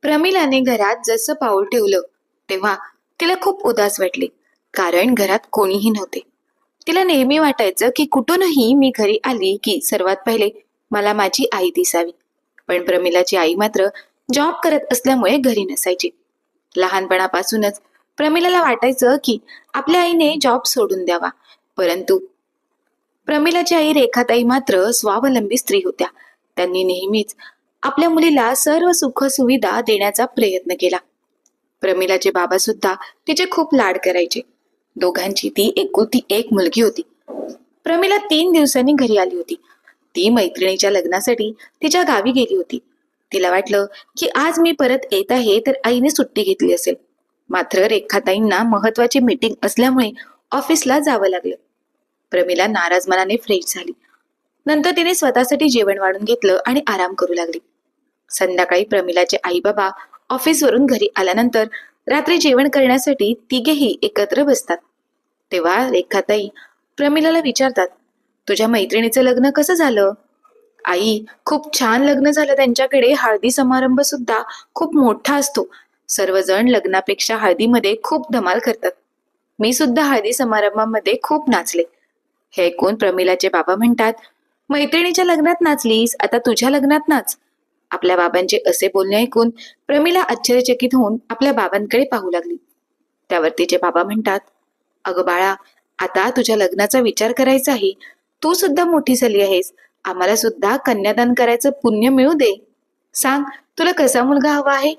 प्रमिलाने घरात जसं पाऊल ठेवलं तेव्हा तिला खूप उदास वाटले. कारण घरात कोणीही नव्हते. तिला नेहमी वाटायचं की कुठूनही मी घरी आली की सर्वात पहिले मला माझी आई दिसावी. पण प्रमिलाची आई मात्र जॉब करत असल्यामुळे घरी नसायची. लहानपणापासूनच प्रमिलाला वाटायचं की आपल्या आईने जॉब सोडून द्यावा. परंतु प्रमिलाची आई रेखाताई मात्र स्वावलंबी स्त्री होत्या. त्यांनी नेहमीच आपल्या मुलीला सर्व सुख सुविधा देण्याचा प्रयत्न केला. प्रमिलाचे बाबा सुद्धा तिचे खूप लाड करायचे. दोघांची ती एकुलती एक मुलगी होती. प्रमिला 3 दिवसांनी घरी आली होती. ती मैत्रिणीच्या लग्नासाठी तिच्या गावी गेली होती. तिला वाटलं की आज मी परत येत आहे तर आईने सुट्टी घेतली असेल. मात्र रेखाताईंना महत्वाची मीटिंग असल्यामुळे ऑफिसला जावं लागलं. प्रमिला नाराज मनाने फ्रेश झाली. नंतर तिने स्वतःसाठी जेवण वाढून घेतलं आणि आराम करू लागली. संध्याकाळी प्रमिलाचे आई बाबा ऑफिसवरून घरी आल्यानंतर रात्री जेवण करण्यासाठी तिघेही एकत्र बसतात. तेव्हा रेखाताई प्रमिलाला विचारतात, तुझ्या मैत्रिणीचं लग्न कसं झालं? आई, खूप छान लग्न झालं. त्यांच्याकडे हळदी समारंभ सुद्धा खूप मोठा असतो. सर्वजण लग्नापेक्षा हळदीमध्ये खूप धमाल करतात. मी सुद्धा हळदी समारंभामध्ये खूप नाचले. हे ऐकून प्रमिलाचे बाबा म्हणतात, मैत्रिणीच्या लग्नात नाचलीस, आता तुझ्या लग्नात नाच. आपल्या बाबांचे असे बोलणे ऐकून प्रमिला आश्चर्यचकित होऊन आपल्या बाबांकडे पाहू लागली. त्यावर तिचे बाबा म्हणतात, अगं बाळा, आता तुझ्या लग्नाचा विचार करायचा आहे. तू सुद्धा मोठी झाली आहेस. आम्हाला सुद्धा कन्यादान करायचं पुण्य मिळू दे. सांग, तुला कसा मुलगा हवा आहे?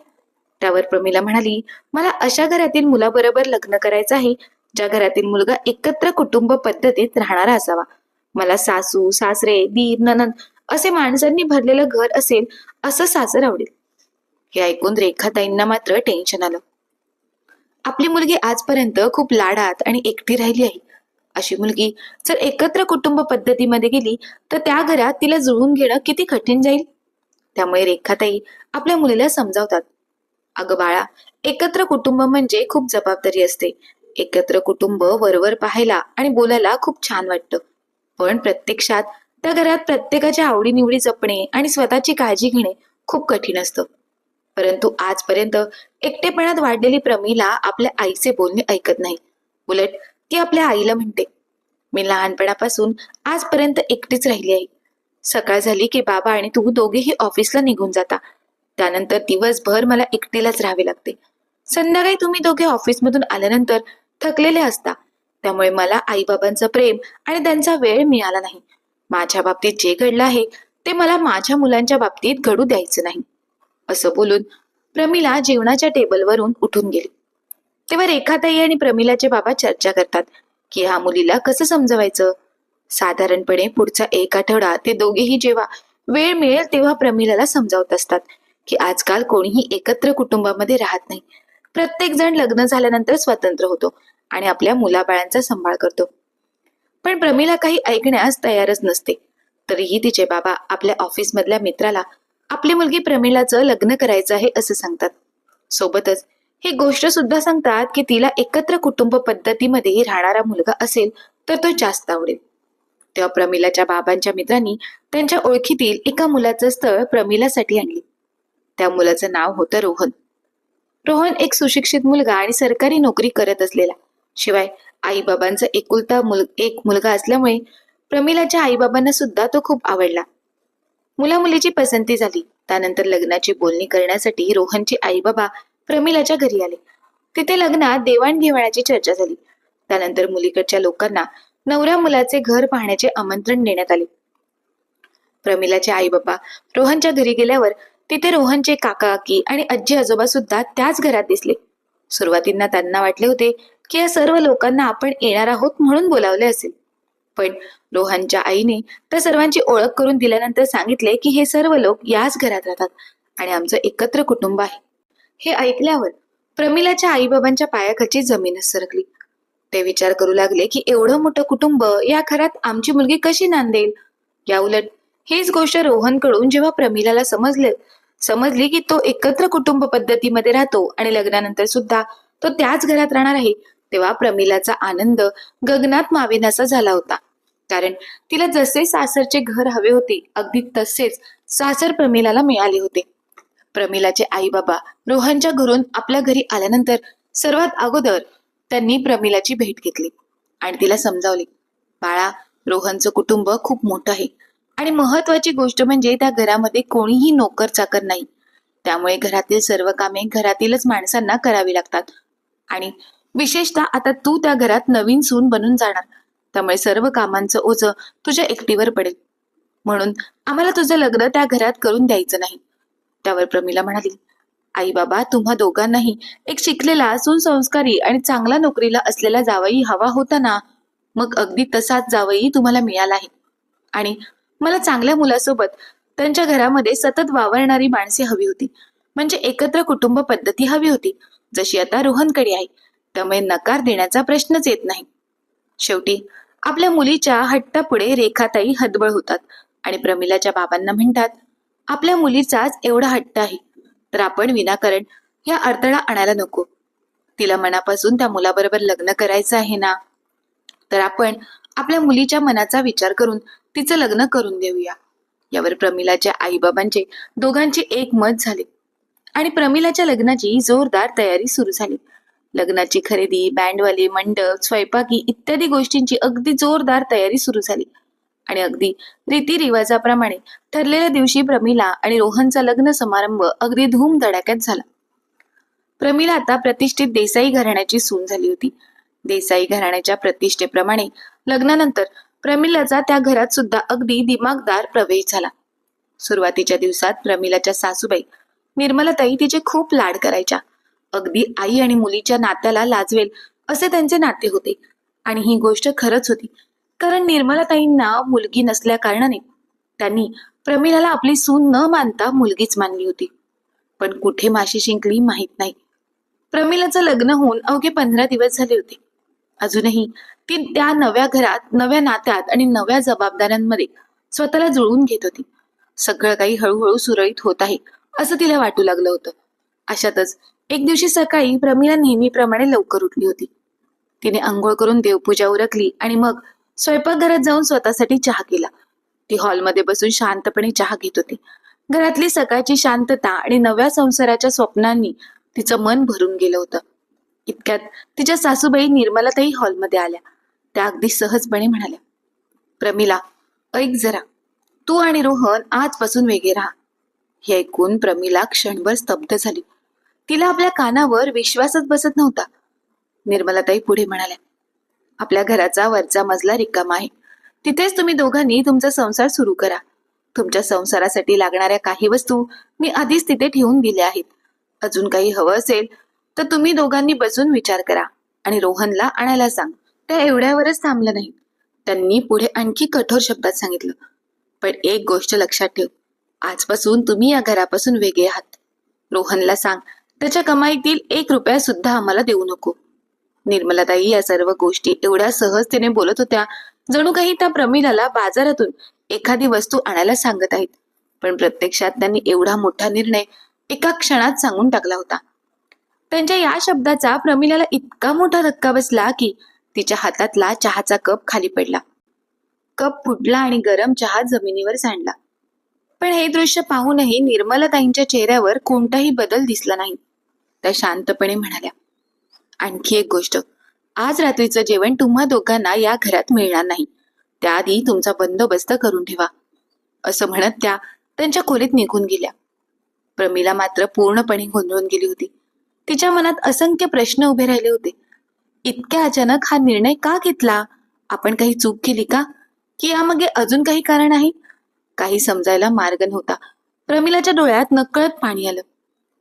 त्यावर प्रमिला म्हणाली, मला अशा घरातील मुलाबरोबर लग्न करायचं आहे ज्या घरातील मुलगा एकत्र कुटुंब पद्धतीत राहणारा असावा. मला सासू सासरे दीर ननंद असे माणसांनी भरलेलं घर असेल असं सासर आवडेल. हे ऐकून रेखाताईंना मात्र टेन्शन आलं. आपली मुलगी आजपर्यंत खूप लाडात आणि एकटी राहिली आहे. अशी मुलगी जर एकत्र कुटुंब पद्धतीमध्ये गेली तर त्या घरात तिला जुळवून घेणं किती कठीण जाईल. त्यामुळे रेखाताई आपल्या मुलीला समजावतात, अगं बाळा, एकत्र कुटुंब म्हणजे खूप जबाबदारी असते. एकत्र कुटुंब वरवर पाहायला आणि बोलायला खूप छान वाटतं. पण प्रत्यक्षात त्या घरात प्रत्येकाच्या आवडीनिवडी जपणे आणि स्वतःची काळजी घेणे खूप कठीण असतं. परंतु आजपर्यंत एकटेपणात वाढलेली प्रमिला आपल्या आईचे बोलणे ऐकत नाही. उलट ती आपल्या आईला म्हणते, मी लहानपणापासून आजपर्यंत एकटीच राहिली आहे. सकाळ झाली की बाबा आणि तू दोघेही ऑफिसला निघून जाता. त्यानंतर दिवसभर मला एकटीलाच राहावे लागते. संध्याकाळी तुम्ही दोघे ऑफिसमधून आल्यानंतर थकलेले असता. त्यामुळे मला आईबाबांचं प्रेम आणि त्यांचा वेळ मिळाला नाही. माझ्या बाबतीत जे घडलं आहे ते मला माझ्या मुलांच्या बाबतीत घडू द्यायचं नाही. असं बोलून प्रमिला जेवणाच्या टेबलवरून उठून गेली. तेव्हा रेखाताई आणि प्रमिलाचे बाबा चर्चा करतात की ह्या मुलीला कसं समजवायचं. साधारणपणे पुढचा 1 आठवडा ते दोघेही जेव्हा वेळ मिळेल तेव्हा प्रमिलाला समजावत असतात की आजकाल कोणीही एकत्र कुटुंबामध्ये राहत नाही. प्रत्येक जण लग्न झाल्यानंतर स्वतंत्र होतो आणि आपल्या मुलाबाळांचा सांभाळ करतो. पण प्रमिला काही ऐकण्यास तयारच नसते. तरीही तिचे बाबा आपल्या ऑफिसमधल्या मित्राला आपली मुलगी प्रमिलाचं लग्न करायचं आहे असं सांगतात. सोबतच ही गोष्ट सुद्धा सांगतात की तिला एकत्र कुटुंब पद्धतीमध्ये राहणारा मुलगा असेल तर तो जास्त आवडेल. तेव्हा प्रमिलाच्या बाबांच्या मित्रांनी त्यांच्या ओळखीतील एका मुलाचं स्थळ प्रमिलासाठी आणले. त्या मुलाचं नाव होतं रोहन. रोहन एक सुशिक्षित मुलगा आणि सरकारी नोकरी करत असलेला. शिवाय आईबाबांचा एक मुलगा असल्यामुळे प्रमिलाच्या आईबाबांना सुद्धा तो खूप आवडला. मुला मुलीची पसंती झाली. त्यानंतर लग्नाची बोलणी करण्यासाठी रोहनचे आई बाबा प्रमिलाच्या घरी आले. तिथे लग्नात देवाणघेवाणाची चर्चा झाली. त्यानंतर मुलीकडच्या लोकांना नवऱ्या मुलाचे घर पाहण्याचे आमंत्रण देण्यात आले. प्रमिलाचे आई बाबा रोहनच्या घरी गेल्यावर तिथे रोहनचे काका काकी आणि आजी आजोबा सुद्धा त्याच घरात दिसले. सुरुवातीला त्यांना वाटले होते की या सर्व लोकांना आपण येणार आहोत म्हणून बोलावले असेल. पण रोहनच्या आईने त्या सर्वांची ओळख करून दिल्यानंतर सांगितले की हे सर्व लोक याच घरात राहतात आणि आमचं एकत्र कुटुंब आहे. हे ऐकल्यावर प्रमिलाच्या आईबाबांच्या पायाखालची जमीनच सरकली. ते विचार करू लागले की एवढं मोठं कुटुंब या घरात आमची मुलगी कशी नांदेल. या उलट हीच गोष्ट रोहनकडून जेव्हा प्रमिलाला समजली की तो एकत्र कुटुंब पद्धतीमध्ये राहतो आणि लग्नानंतर सुद्धा तो त्याच घरात राहणार आहे, तेव्हा प्रमिलाचा आनंद गगनात मावेनासा झाला होता. कारण तिला जसे सासरचे घर हवे होते अगदी तसेच सासर प्रमिलाला मिळाले होते. प्रमिलाचे आई बाबा रोहनच्या घरून आपल्या घरी आल्यानंतर सर्वात अगोदर त्यांनी प्रमिलाची भेट घेतली आणि तिला समजावले, बाळा, रोहनचं कुटुंब खूप मोठं आहे आणि महत्वाची गोष्ट म्हणजे त्या घरामध्ये कोणीही नोकर चाकर नाही. त्यामुळे घरातील सर्व कामे घरातीलच माणसांना करावी लागतात आणि विशेषतः आता तू त्या घरात नवीन सून बनून जाणार, त्यामुळे सर्व कामांचं ओझं तुझ्या एकटीवर पडेल. म्हणून आम्हाला तुझं लग्न त्या घरात करून द्यायचं नाही. त्यावर प्रमिला म्हणाली, आई बाबा, तुम्हा दोघांनाही एक शिकलेला, सुसंस्कारी आणि चांगला नोकरीला असलेला जावई हवा होता ना, मग अगदी तसाच जावई तुम्हाला मिळाला आहे. आणि मला चांगल्या मुलासोबत त्यांच्या घरामध्ये सतत वावरणारी माणसे हवी होती, म्हणजे एकत्र कुटुंब पद्धती हवी होती, जशी आता रोहनकडे आहे. त्यामुळे नकार देण्याचा प्रश्नच येत नाही. शेवटी आपल्या मुलीच्या हट्टापुढे रेखाताई हतबल होतात आणि प्रमिलाच्या बाबांना म्हणतात, आपल्या मुलीचाच एवढा हट्ट आहे तर आपण विनाकारण या अडथळा आणायला नको. तिला मनापासून त्या मुलाबरोबर लग्न करायचं आहे ना, तर आपण आपल्या मुलीच्या मनाचा विचार करून तिचं लग्न करून देऊया. यावर प्रमिलाच्या आईबाबांचे दोघांचे एक मत झाले आणि प्रमिलाच्या लग्नाची जोरदार तयारी सुरू झाली. लग्नाची खरेदी, बँडवाले, मंडप, स्वयंपाकी इत्यादी गोष्टींची अगदी जोरदार तयारी सुरू झाली आणि अगदी रीतिरिवाजाप्रमाणे ठरलेल्या दिवशी प्रमिला आणि रोहनचा लग्न समारंभ अगदी धूमधडाक्यात झाला. प्रमिला आता प्रतिष्ठित देसाई घराण्याची सून झाली होती. देसाई घराण्याच्या प्रतिष्ठेप्रमाणे लग्नानंतर प्रमिलाचा त्या घरात सुद्धा अगदी दिमागदार प्रवेश झाला. सुरुवातीच्या दिवसात प्रमिलाच्या सासूबाई निर्मलाताई तिचे खूप लाड करायच्या. अगदी आई आणि मुलीच्या नात्याला लाजवेल असे त्यांचे नाते होते आणि ही गोष्ट खरंच होती, कारण निर्मलाताईंना मुलगी नसल्या कारणाने त्यांनी प्रमिलाला आपली सून न मानता मुलगीच मानली होती. पण कुठे माशी शिंकली माहीत नाही. प्रमिलाचं लग्न होऊन अवघे 15 दिवस झाले होते. अजूनही ती त्या नव्या घरात, नव्या नात्यात आणि नव्या जबाबदाऱ्यांमध्ये स्वतःला जुळवून घेत होती. सगळं काही हळूहळू सुरळीत होत आहे असं तिला वाटू लागलं होतं. अशातच एक दिवशी सकाळी प्रमिला नेहमीप्रमाणे लवकर उठली होती. तिने आंघोळ करून देवपूजा उरकली आणि मग स्वयंपाकघरात जाऊन स्वतःसाठी चहा केला. ती हॉलमध्ये बसून शांतपणे चहा घेत होती. घरातली सकाळची शांतता आणि नव्या संसाराच्या स्वप्नांनी तिचं मन भरून गेलं होतं. इतक्यात तिच्या सासूबाई निर्मलाताई हॉलमध्ये आल्या. त्या अगदी सहजपणे म्हणाल्या, प्रमिला, ऐक जरा, तू आणि रोहन आजपासून वेगळे राहा. हे ऐकून प्रमिला क्षणभर स्तब्ध झाली. तिला आपल्या कानावर विश्वासच बसत नव्हता. निर्मलाताई पुढे म्हणाल्या, आपल्या घराचा वरचा मजला रिकामा आहे. तिथेच तुम्ही दोघांनी तुमचा संसार सुरू करा. तुमच्या संसारासाठी लागणाऱ्या काही वस्तू मी आधीच तिथे ठेवून दिल्या आहेत. अजून काही हवं असेल तर तुम्ही दोघांनी बसून विचार करा आणि रोहनला आणायला सांग. त्या एवढ्यावरच थांबलं नाही. त्यांनी पुढे आणखी कठोर शब्दात सांगितलं, पण एक गोष्ट लक्षात ठेव, आजपासून तुम्ही या घरापासून वेगळे आहात. रोहनला सांग, त्याच्या कमाईतील 1 रुपया सुद्धा आम्हाला देऊ नको. निर्मलाताई या सर्व गोष्टी एवढ्या सहजतेने बोलत होत्या, जणू काही त्या प्रमिलाला बाजारातून एखादी वस्तू आणायला सांगत आहेत. पण प्रत्यक्षात त्यांनी एवढा मोठा निर्णय एका क्षणात सांगून टाकला होता. त्यांच्या या शब्दाचा प्रमिलाला इतका मोठा धक्का बसला की तिच्या हातातला चहाचा कप खाली पडला. कप फुटला आणि गरम चहा जमिनीवर सांडला. पण हे दृश्य पाहूनही निर्मलाताईंच्या चेहऱ्यावर कोणताही बदल दिसला नाही. त्या शांतपणे म्हणाल्या, आणखी एक गोष्ट, आज रात्रीचं जेवण तुम्हा दोघांना या घरात मिळणार नाही. त्याआधी तुमचा बंदोबस्त करून ठेवा. असं म्हणत त्या त्यांच्या खोलीत निघून गेल्या. प्रमिला मात्र पूर्णपणे गोंधळून गेली होती. तिच्या मनात असंख्य प्रश्न उभे राहिले होते. इतक्या अचानक हा निर्णय का घेतला? आपण काही चूक केली का? की यामागे अजून काही कारण आहे? काही समजायला मार्ग नव्हता. प्रमिलाच्या डोळ्यात नकळत पाणी आलं.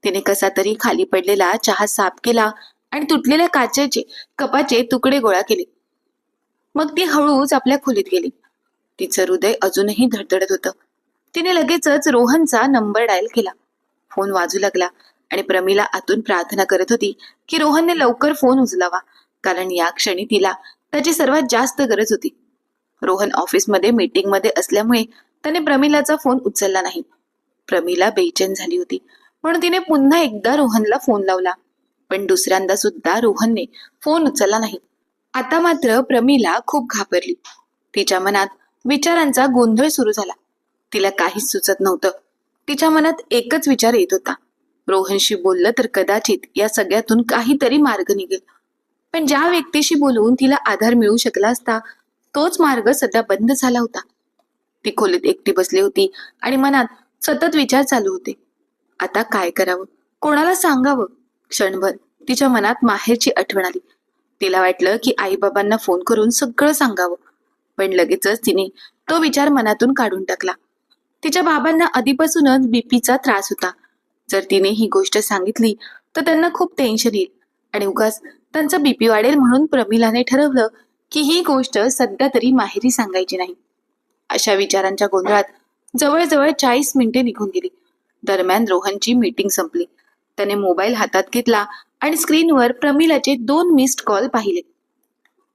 तिने कसा तरी खाली पडलेला चहा साफ केला आणि तुटलेल्या काचेचे कपाचे तुकडे गोळा केले. मग ती हळूच आपल्या खोलीत गेली. तिचं हृदय अजूनही धडधडत होतं. तिने लगेचच रोहनचा नंबर डायल केला. फोन वाजू लागला आणि प्रमिला आतून प्रार्थना करत होती की रोहनने लवकर फोन उचलावा, कारण या क्षणी तिला त्याची सर्वात जास्त गरज होती. रोहन ऑफिसमध्ये मीटिंगमध्ये असल्यामुळे त्याने प्रमिलाचा फोन उचलला नाही. प्रमिला बेचैन झाली होती, म्हणून तिने पुन्हा एकदा रोहनला फोन लावला, पण दुसऱ्यांदा सुद्धा रोहनने फोन उचलला नाही. आता मात्र प्रमिला खूप घाबरली. तिच्या मनात विचारांचा गोंधळ सुरू झाला. तिला काहीच सुचत नव्हतं. तिच्या मनात एकच विचार येत होता, रोहनशी बोललं तर कदाचित या सगळ्यातून काहीतरी मार्ग निघेल. पण ज्या व्यक्तीशी बोलून तिला आधार मिळू शकला असता तोच मार्ग सध्या बंद झाला होता. ती खोलीत एकटी बसली होती आणि मनात सतत विचार चालू होते. आता काय करावं, कोणाला सांगावं? क्षणभर तिच्या मनात माहेरची आठवण आली. तिला वाटलं की आईबाबांना फोन करून सगळं सांगावं, पण लगेचच तिने तो विचार मनातून काढून टाकला. तिच्या बाबांना आधीपासूनच बीपीचा त्रास होता. जर तिने ही गोष्ट सांगितली तर त्यांना खूप टेन्शन येईल आणि उगाच त्यांचा बीपी वाढेल, म्हणून प्रमिलाने ठरवलं की ही गोष्ट सध्या तरी माहेरी सांगायची नाही. अशा विचारांच्या गोंधळात जवळजवळ 40 मिनिटे निघून गेली. दरम्यान रोहनची मीटिंग संपली. त्याने मोबाईल हातात घेतला आणि स्क्रीनवर प्रमिलाचे 2 मिस्ड कॉल पाहिले.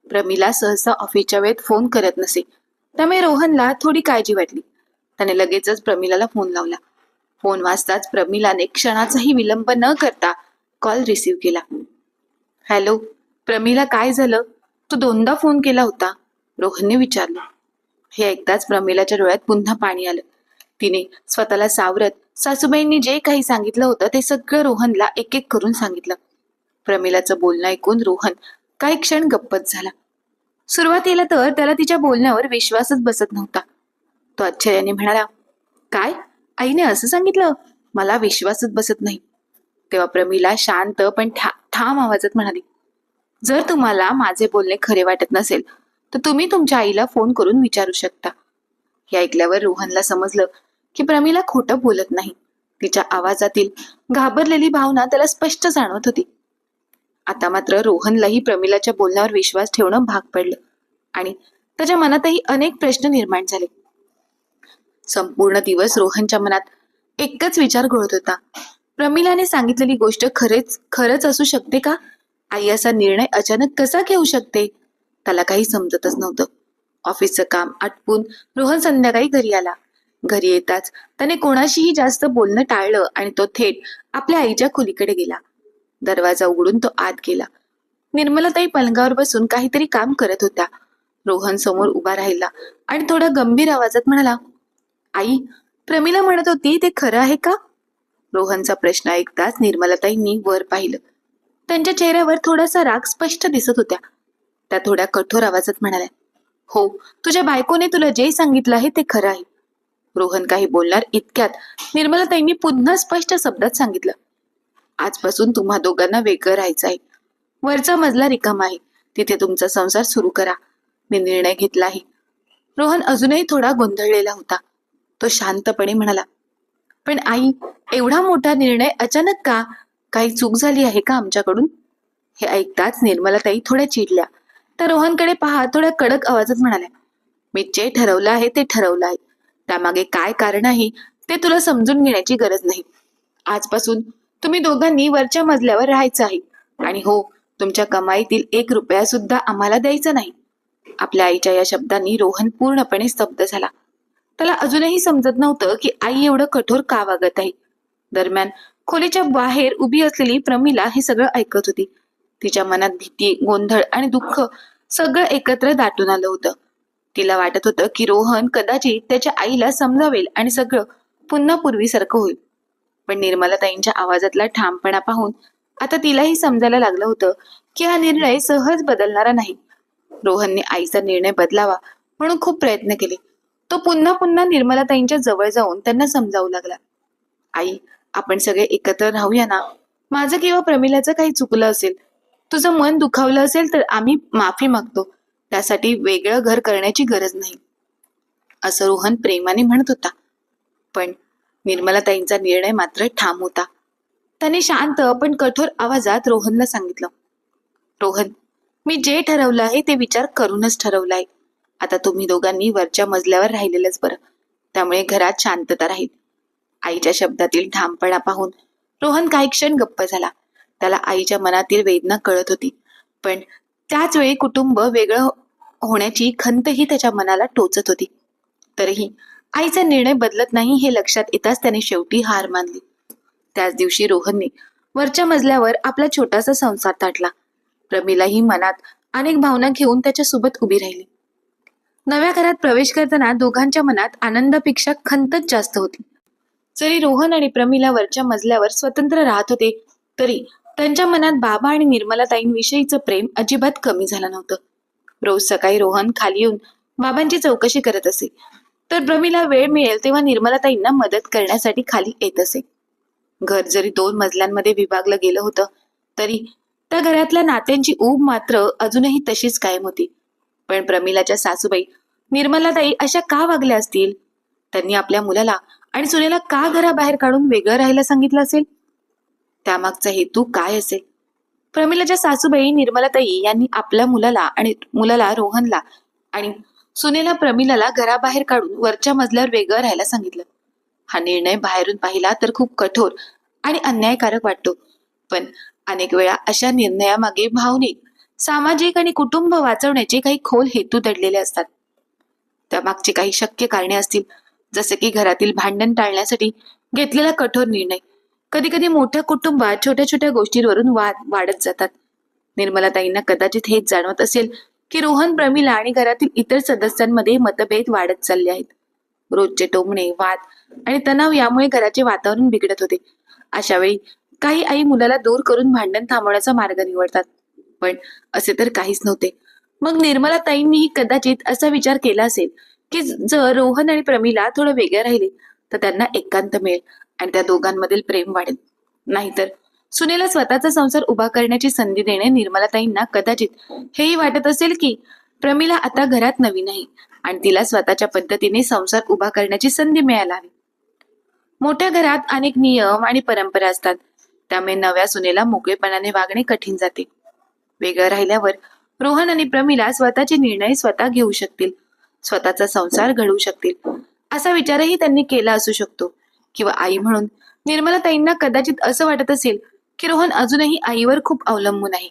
प्रमिला सहसा ऑफिसच्या वेळेत फोन करत नसे, त्यामुळे रोहनला थोडी काळजी वाटली. त्याने लगेचच प्रमिलाला फोन लावला. फोन वाजताच प्रमिलाने क्षणाचाही विलंब न करता कॉल रिसीव्ह केला. हॅलो प्रमिला, काय झालं? तू 2दा फोन केला होता, रोहनने विचारलं. हे ऐकताच प्रमिलाच्या डोळ्यात पुन्हा पाणी आलं. तिने स्वतःला सावरत सासूबाईंनी जे काही सांगितलं होतं ते सगळं रोहनला एक एक करून सांगितलं. प्रमिलाचं बोलणं ऐकून रोहन काही क्षण गप्पच झाला. सुरुवातीला तर त्याला तिच्या बोलण्यावर विश्वासच बसत नव्हता. तो आश्चर्याने म्हणाला, काय? आईने असं सांगितलं? मला विश्वासच बसत नाही. तेव्हा प्रमिला शांत पण ठाम आवाजात म्हणाली, जर तुम्हाला माझे बोलणे खरे वाटत नसेल तर तुम्ही तुमच्या आईला फोन करून विचारू शकता. हे ऐकल्यावर रोहनला समजलं की प्रमिला खोटं बोलत नाही. तिच्या आवाजातील घाबरलेली भावना त्याला स्पष्ट जाणवत होती. आता मात्र रोहनलाही प्रमिलाच्या बोलण्यावर विश्वास ठेवणं भाग पडलं आणि त्याच्या मनातही अनेक प्रश्न निर्माण झाले. संपूर्ण दिवस रोहनच्या मनात एकच विचार घोळत होता. प्रमिलाने सांगितलेली गोष्ट खरंच असू शकते का? आई असा निर्णय अचानक कसा घेऊ शकते? त्याला काही समजतच नव्हतं. ऑफिसचं काम आटपून रोहन संध्याकाळी घरी आला. घरी येताच त्याने कोणाशीही जास्त बोलणं टाळलं आणि तो थेट आपल्या आईच्या खोलीकडे गेला. दरवाजा उघडून तो आत गेला. निर्मलाताई पलंगावर बसून काहीतरी काम करत होत्या. रोहन समोर उभा राहिला आणि थोडा गंभीर आवाजात म्हणाला, आई, प्रमिला म्हणत होती ते खरं आहे का? रोहनचा प्रश्न ऐकताच निर्मलाताईंनी वर पाहिलं. त्यांच्या चेहऱ्यावर थोडासा राग स्पष्ट दिसत होत्या. त्या थोड्या कठोर आवाजात म्हणाल्या, हो, तुझ्या बायकोने तुला जे सांगितलं आहे ते खरं आहे. रोहन काही बोलणार इतक्यात निर्मलाताईंनी पुन्हा स्पष्ट शब्दात सांगितलं, आजपासून तुम्हा दोघांना वेगळं राहायचं आहे. वरचा मजला रिकामा आहे, तिथे तुमचा संसार सुरू करा. मी निर्णय घेतला आहे. रोहन अजूनही थोडा गोंधळलेला होता. तो शांतपणे म्हणाला, पण आई, एवढा मोठा निर्णय अचानक का? काही चूक झाली आहे का आमच्याकडून? हे ऐकताच निर्मलाताई थोड्या चिडल्या. त्या रोहनकडे पाहत थोड्या कडक आवाजात म्हणाल्या, मी जे ठरवलं आहे ते ठरवलं आहे. त्यामागे काय कारण आहे ते तुला समजून घेण्याची गरज नाही. आजपासून तुम्ही दोघांनी वरच्या मजल्यावर राहायचं आहे आणि हो, तुमच्या कमाईतील 1 रुपया सुद्धा आम्हाला द्यायचा नाही. आपल्या आईच्या या शब्दांनी रोहन पूर्णपणे स्तब्ध झाला. त्याला अजूनही समजत नव्हतं की आई एवढं कठोर का वागत आहे. दरम्यान खोलीच्या बाहेर उभी असलेली प्रमिला हे सगळं ऐकत होती. तिच्या मनात भीती, गोंधळ आणि दुःख सगळं एकत्र दाटून आलं होतं. तिला वाटत होतं की रोहन कदाचित त्याच्या आईला समजावेल आणि सगळं पुन्हा पूर्वीसारखं होईल. पण निर्मलाताईंच्या आवाजातला ठामपणा पाहून आता तिलाही समजायला लागलं होतं की हा निर्णय सहज बदलणारा नाही. रोहनने आईचा निर्णय बदलावा म्हणून खूप प्रयत्न केले. तो पुन्हा पुन्हा निर्मलाताईंच्या जवळ जाऊन त्यांना समजावू लागला, आई, आपण सगळे एकत्र राहूया ना. माझं किंवा प्रमिलाचं काही चुकलं असेल, तुझं मन दुखावलं असेल तर आम्ही माफी मागतो. त्यासाठी वेगळं घर करण्याची गरज नाही, असं रोहन प्रेमाने म्हणत होता. पण निर्मलाताईंचा निर्णय मात्र ठाम होता. त्याने शांत पण कठोर आवाजात रोहनला सांगितलं, रोहन, मी जे ठरवलं आहे ते विचार करूनच ठरवलं आहे. आता तुम्ही दोघांनी वरच्या मजल्यावर राहिलेलंच बरं, त्यामुळे घरात शांतता राहील. आईच्या शब्दातील ठामपणा पाहून रोहन काही क्षण गप्प झाला. त्याला आईच्या मनातील वेदना कळत होती, पण त्याच वेळी कुटुंब वेगळं होण्याची खंतही त्याच्या मनाला टोचत होती. तरीही आईचा निर्णय बदलत नाही हे लक्षात येताच त्याने शेवटी हार मानली. त्याच दिवशी रोहनने वरच्या मजल्यावर आपला छोटासा संसार ताटला. प्रमिलाही मनात अनेक भावना घेऊन त्याच्यासोबत उभी राहिली. नव्या घरात प्रवेश करताना दोघांच्या मनात आनंदापेक्षा खंतच जास्त होती. जरी रोहन आणि प्रमिला वरच्या मजल्यावर स्वतंत्र राहत होते, तरी त्यांच्या मनात बाबा आणि निर्मलाताईंविषयीचं प्रेम अजिबात कमी झालं नव्हतं. रोज सकाळी रोहन खाली येऊन बाबांची चौकशी करत असे, तर प्रमिला वेळ मिळेल तेव्हा निर्मलाताईंना मदत करण्यासाठी खाली येत असे. घर जरी 2 मजल्यांमध्ये विभागलं गेलं होतं, तरी त्या घरातल्या नात्यांची ऊब मात्र अजूनही तशीच कायम होती. पण प्रमिलाच्या सासूबाई निर्मलाताई अशा का वागल्या असतील? त्यांनी आपल्या मुलाला आणि सुनेला का घराबाहेर काढून वेगळं राहायला सांगितलं असेल? त्यामागचा हेतू काय असेल? प्रमिलाच्या सासूबाई निर्मलाताई यांनी आपल्या मुलाला रोहनला आणि सुनेला प्रमिलाला घराबाहेर काढून वरच्या मजल्यावर वेगळं राहायला सांगितलं. हा निर्णय बाहेरून पाहिला तर खूप कठोर आणि अन्यायकारक वाटतो, पण अनेक वेळा अशा निर्णयामागे भावनिक, सामाजिक आणि कुटुंब वाचवण्याचे काही खोल हेतू दडलेले असतात. त्यामागची काही शक्य कारणे असतील, जसे की घरातील भांडण टाळण्यासाठी घेतलेला कठोर निर्णय. कधी कधी मोठ्या कुटुंबात छोट्या छोट्या गोष्टींवरून वाद वाढत जातात. निर्मलाताईंना कदाचित हेच जाणवत असेल की रोहन, प्रमिला आणि घरातील इतर सदस्यांमध्ये मतभेद वाढत चालले आहेत. रोजचे टोमणे, वाद आणि तणाव यामुळे घराचे वातावरण बिघडत होते. अशा वेळी काही आई मुलाला दूर करून भांडण थांबवण्याचा मार्ग निवडतात, पण असे तर काहीच नव्हते. मग निर्मलाताईंनीही कदाचित असा विचार केला असेल की जर रोहन आणि प्रमिला थोडं वेगळे राहिले तर त्यांना एकांत मिळेल आणि त्या दोघांमधील प्रेम वाढेल. नाहीतर सुनेला स्वतःचा संसार उभा करण्याची संधी देणे निर्मलाताईंना कदाचित हेही वाटत असेल की प्रमिला आता घरात नवीन आहे आणि तिला स्वतःच्या पद्धतीने संसार उभा करण्याची संधी मिळायला हवी. मोठ्या घरात अनेक नियम आणि परंपरा असतात, त्यामुळे नव्या सुनेला मोकळेपणाने वागणे कठीण जाते. वेगळं राहिल्यावर रोहन आणि प्रमिला स्वतःचे निर्णय स्वतः घेऊ शकतील, स्वतःचा संसार घडवू शकतील, असा विचारही त्यांनी केला असू शकतो. किंवा आई म्हणून निर्मलाताईंना कदाचित असं वाटत असेल की रोहन अजूनही आईवर खूप अवलंबून आहे.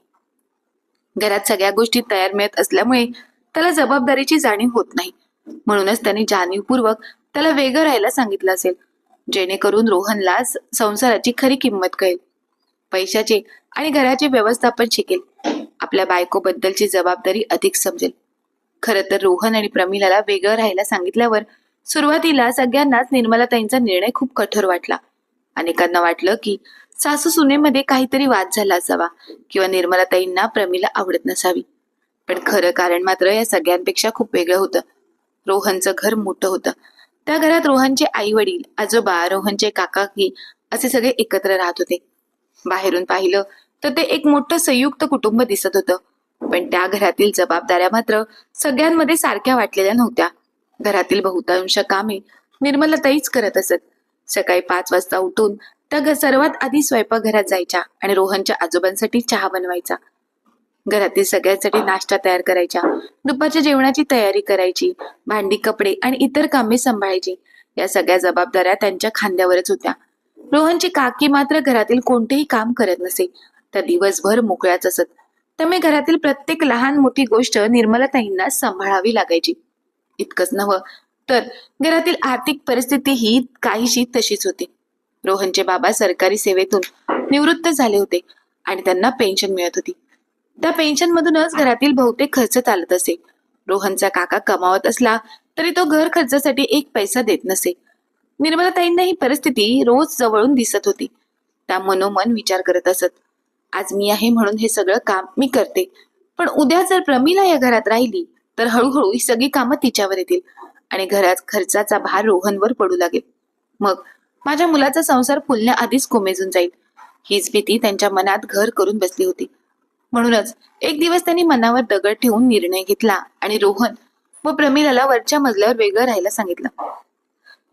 घरात सगळ्या गोष्टी तयार मिळत असल्यामुळे त्याला जबाबदारीची जाणीव होत नाही. म्हणूनच त्यांनी जाणीवपूर्वक त्याला वेगळं राहायला सांगितलं असेल, जेणेकरून रोहनला संसाराची खरी किंमत कळेल, पैशाचे आणि घराचे व्यवस्थापन शिकेल, आपल्या बायकोबद्दलची जबाबदारी अधिक समजेल. खरं तर रोहन आणि प्रमिलाला वेगळं राहायला सांगितल्यावर सुरुवातीला सगळ्यांनाच निर्मलाताईंचा निर्णय खूप कठोर वाटला. अनेकांना वाटलं की सासू सुनेमध्ये काहीतरी वाद झाला असावा किंवा निर्मलाताईंना प्रमिला आवडत नसावी. पण खरं कारण मात्र या सगळ्यांपेक्षा खूप वेगळं होतं. रोहनचं घर मोठं होतं. त्या घरात रोहनचे आई वडील, आजोबा, रोहनचे काकाकी असे सगळे एकत्र राहत होते. बाहेरून पाहिलं तर ते एक मोठं संयुक्त कुटुंब दिसत होतं, पण त्या घरातील जबाबदाऱ्या मात्र सगळ्यांमध्ये सारख्या वाटलेल्या नव्हत्या. घरातील बहुतांश कामे निर्मलाताईच करत असत. सकाळी 5 वाजता उठून त्या सर्वात आधी स्वयंपाकघरात जायच्या आणि रोहनच्या आजोबांसाठी चहा बनवायचा. घरातील सगळ्यांसाठी नाश्ता तयार करायच्या, दुपारच्या जेवणाची तयारी करायची, भांडी, कपडे आणि इतर कामे सांभाळायची. या सगळ्या जबाबदाऱ्या त्यांच्या खांद्यावरच होत्या. रोहनची काकी मात्र घरातील कोणतेही काम करत नसे. त्या दिवसभर मोकळ्याच असत. त्यामुळे घरातील प्रत्येक लहान मोठी गोष्ट निर्मलाताईंना सांभाळावी लागायची. इतकंच नव्हं तर घरातील आर्थिक परिस्थिती ही काहीशी तशीच होती. रोहनचे बाबा सरकारी सेवेतून निवृत्त झाले होते आणि त्यांना पेन्शन मिळत होती. त्या पेन्शन मधूनच घरातील बहुतेक खर्च चालत असे. रोहनचा काका कमावत असला तरी तो घर खर्चासाठी एक पैसा देत नसे. निर्मलाताईंना ही परिस्थिती रोज जवळून दिसत होती. त्या मनोमन विचार करत असत, आज मी आहे म्हणून हे सगळं काम मी करते, पण उद्या जर प्रमिला या घरात राहिली तर हळूहळू ही सगळी कामं तिच्यावर येतील आणि घरात खर्चाचा भार रोहनवर पडू लागेल. मग माझ्या मुलाचा संसार फुलण्याआधीच कोमेजून जाईल. हीच भीती त्यांच्या मनात घर करून बसली होती. म्हणूनच एक दिवस त्यांनी मनावर दगड ठेवून निर्णय घेतला आणि रोहन व प्रमिलाला वरच्या मजल्यावर वेगळं राहायला सांगितलं.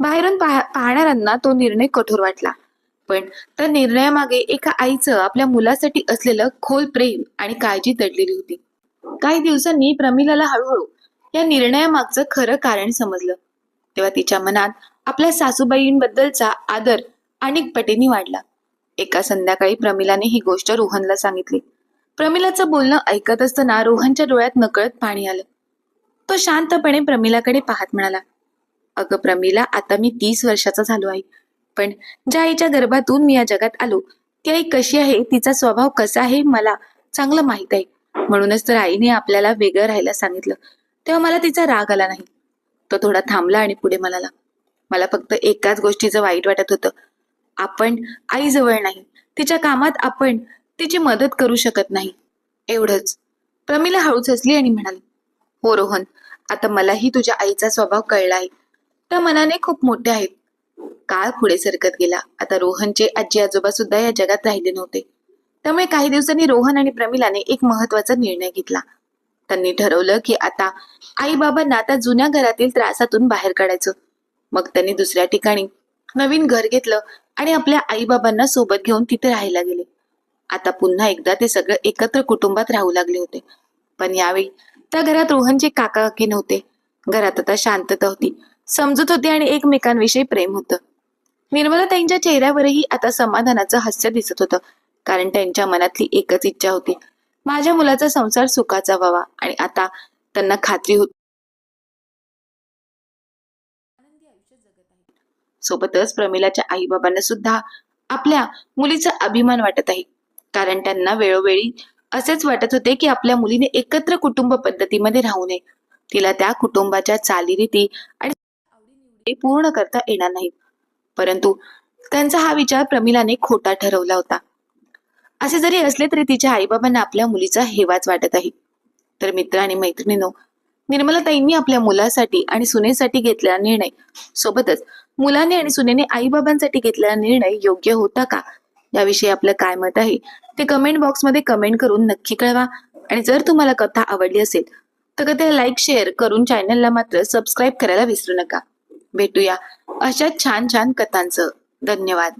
बाहेरून पाहणाऱ्यांना तो निर्णय कठोर वाटला, पण त्या निर्णयामागे एका आईचं आपल्या मुलासाठी असलेलं खोल प्रेम आणि काळजी दडलेली होती. काही दिवसांनी प्रमिलाला हळूहळू या निर्णयामागचं खरं कारण समजलं. तेव्हा तिच्या मनात आपल्या सासूबाईंबद्दलचा आदर अनेक पटीने वाढला. एका संध्याकाळी प्रमिलाने ही गोष्ट रोहनला सांगितली. प्रमिलाचं बोलणं ऐकत असताना रोहनच्या डोळ्यात नकळत पाणी आलं. तो शांतपणे प्रमिलाकडे पाहत म्हणाला, अगं प्रमिला, आता मी 30 वर्षाचा झालो आहे, पण ज्या आईच्या गर्भातून मी या जगात आलो ती आई कशी आहे, तिचा स्वभाव कसा आहे मला चांगलं माहित आहे. म्हणूनच तर आईने आपल्याला वेगळं राहायला सांगितलं तेव्हा मला तिचा राग आला नाही. तो थोडा थांबला आणि पुढे म्हणाला, मला फक्त एकाच गोष्टीचं वाईट वाटत होतं. आपण आईजवळ नाही, तिच्या कामात आपण तिची मदत करू शकत नाही, एवढंच. प्रमिला हळूच हसली आणि म्हणाली, हो रोहन, आता मलाही तुझ्या आईचा स्वभाव कळला आहे. त्या मनाने खूप मोठे आहेत. काळ पुढे सरकत गेला. आता रोहनचे आजी आजोबा सुद्धा या जगात राहिले नव्हते. त्यामुळे काही दिवसांनी रोहन आणि प्रमिलाने एक महत्वाचा निर्णय घेतला. त्यांनी ठरवलं की आता आई बाबांना त्या जुन्या घरातील त्रासातून बाहेर काढायचं. मग त्यांनी दुसऱ्या ठिकाणी नवीन घर घेतलं आणि आपल्या आई बाबांना सोबत घेऊन तिथे राहायला गेले. आता पुन्हा एकदा ते सगळं एकत्र कुटुंबात राहू लागले होते. पण यावेळी त्या घरात रोहनचे काका काकी नव्हते. घरात आता शांतता होती, समजूत होती आणि एकमेकांविषयी प्रेम होतं. निर्मलाताईंच्या चेहऱ्यावरही आता समाधानाचं हास्य दिसत होतं, कारण त्यांच्या मनातली एकच इच्छा होती, माझ्या मुलाचा संसार सुखाचा व्हावा. आणि आता त्यांना खात्री होती सोबतच प्रमिलाच्या आई बाबांना सुद्धा आपल्या मुलीचा अभिमान वाटत आहे, कारण त्यांना वेळोवेळी असेच वाटत होते की आपल्या मुलीने एकत्र कुटुंब पद्धतीमध्ये राहू नये. तिला त्या कुटुंबाच्या चालीरीती आणि आवडीनिवडी पूर्ण करता येणार नाहीत. परंतु त्यांचा हा विचार प्रमिलाने खोटा ठरवला होता. असे जरी असले तरी तिच्या आईबाबांना आपल्या मुलीचा हेवाच वाटत आहे. तर मित्र आणि मैत्रिणींनो, निर्मलाताईंनी आपल्या मुलासाठी आणि सुनेसाठी घेतलेला निर्णय, सोबतच मुलाने आणि सुनेने आईबाबांसाठी घेतलेला निर्णय योग्य होता का, याविषयी आपलं काय मत आहे ते कमेंट बॉक्समध्ये कमेंट करून नक्की कळवा. आणि जर तुम्हाला कथा आवडली असेल तर कथेला लाईक शेअर करून चॅनलला मात्र सबस्क्राईब करायला विसरू नका. भेटूया अशा छान छान कथांचं. धन्यवाद.